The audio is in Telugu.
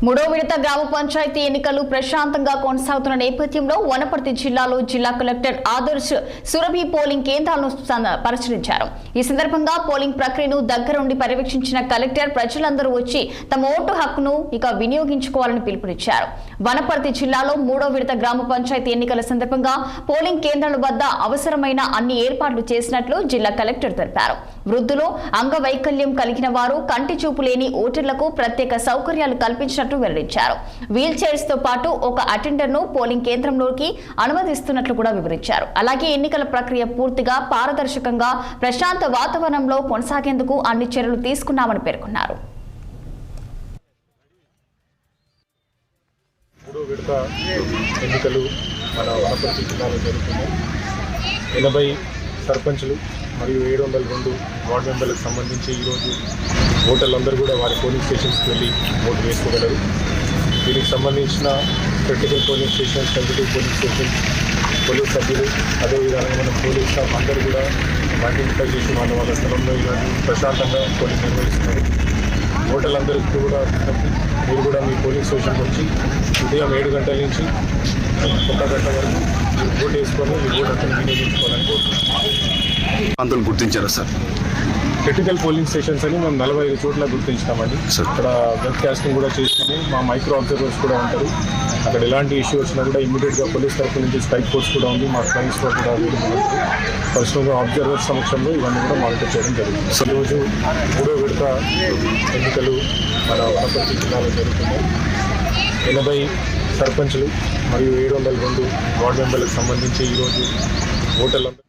మూడో విడత గ్రామ పంచాయతీ ఎన్నికలు ప్రశాంతంగా కొనసాగుతున్న నేపథ్యంలో వనపర్తి జిల్లాలో జిల్లా కలెక్టర్ ఆదర్శ్ సురభి పోలింగ్ కేంద్రాలను పరిశీలించారు. ఈ సందర్భంగా పోలింగ్ ప్రక్రియను దగ్గరుండి పర్యవేక్షించిన కలెక్టర్ ప్రజలందరూ వచ్చి తమ ఓటు హక్కును వినియోగించుకోవాలని పిలుపునిచ్చారు. వనపర్తి జిల్లాలో మూడో విడత గ్రామ పంచాయతీ ఎన్నికల సందర్భంగా పోలింగ్ కేంద్రాల వద్ద అవసరమైన అన్ని ఏర్పాట్లు చేసినట్లు జిల్లా కలెక్టర్ తెలిపారు. వృద్ధులు, అంగవైకల్యం కలిగిన వారు, కంటి చూపు లేని ఓటర్లకు ప్రత్యేక సౌకర్యాలు కల్పించినట్లు వెల్లడించారు. వీల్ చైర్స్ తో పాటు ఒక అటెండర్ ను పోలింగ్ కేంద్రంలోకి అనుమతిస్తున్నట్లు కూడా వివరించారు. అలాగే ఎన్నికల ప్రక్రియ పూర్తిగా పారదర్శకంగా ప్రశాంత వాతావరణంలో కొనసాగేందుకు అన్ని చర్యలు తీసుకున్నామని పేర్కొన్నారు. మూడో విడత ఎన్నికలు మన వనపర్తి జిల్లాలో జరుగుతున్నాయి. 80 సర్పంచులు మరియు 702 వార్డు మెంబర్లకు సంబంధించి ఈరోజు ఓటర్లందరూ కూడా వారి పోలింగ్ స్టేషన్స్కి వెళ్ళి ఓటు వేసుకోగలరు. దీనికి సంబంధించిన critical polling station, sensitive polling station, police సభ్యులు, అదేవిధంగా మన పోలీస్ స్టాఫ్ అందరూ కూడా ఐడెంటిఫై చేసి వాళ్ళ స్థలంలో ఈరోజు ప్రశాంతంగా పోలింగ్ నిర్వహిస్తున్నారు. ఓటర్లందరికీ కూడా మీరు కూడా మీ పోలింగ్ స్టేషన్కి వచ్చి ఉదయం 7 గంటల నుంచి 1 గంట వరకు ఓటు వేసుకొని మీ ఓటు హక్కును వినియోగించుకోవాలని కోరుతున్నాం. గుర్తించారా సార్? క్రిటికల్ పోలింగ్ స్టేషన్స్ అని మేము 45 చోట్ల గుర్తించినామండి. ఇక్కడ వెబ్ కాస్టింగ్ కూడా చేసినాము. మా మైక్రో అబ్జర్వర్స్ కూడా ఉంటారు. అక్కడ ఎలాంటి ఇష్యూ వచ్చినా కూడా ఇమీడియట్గా పోలీస్ తరఫు నుంచి స్ట్రైక్ ఫోర్స్ కూడా ఉంది. మా ఫ్లయింగ్ స్క్వాడ్ కూడా పర్సనల్గా అబ్జర్వర్స్ సమక్షంలో ఇవన్నీ కూడా మానిటర్ చేయడం జరుగుతుంది. ఈరోజు మూడో విడత ఎన్నికలు మన వనపర్తి జిల్లాలో జరుగుతున్నాయి. 80 సర్పంచులు మరియు 702 వార్డు మెంబర్లకు సంబంధించి ఈరోజు ఓటర్లందరూ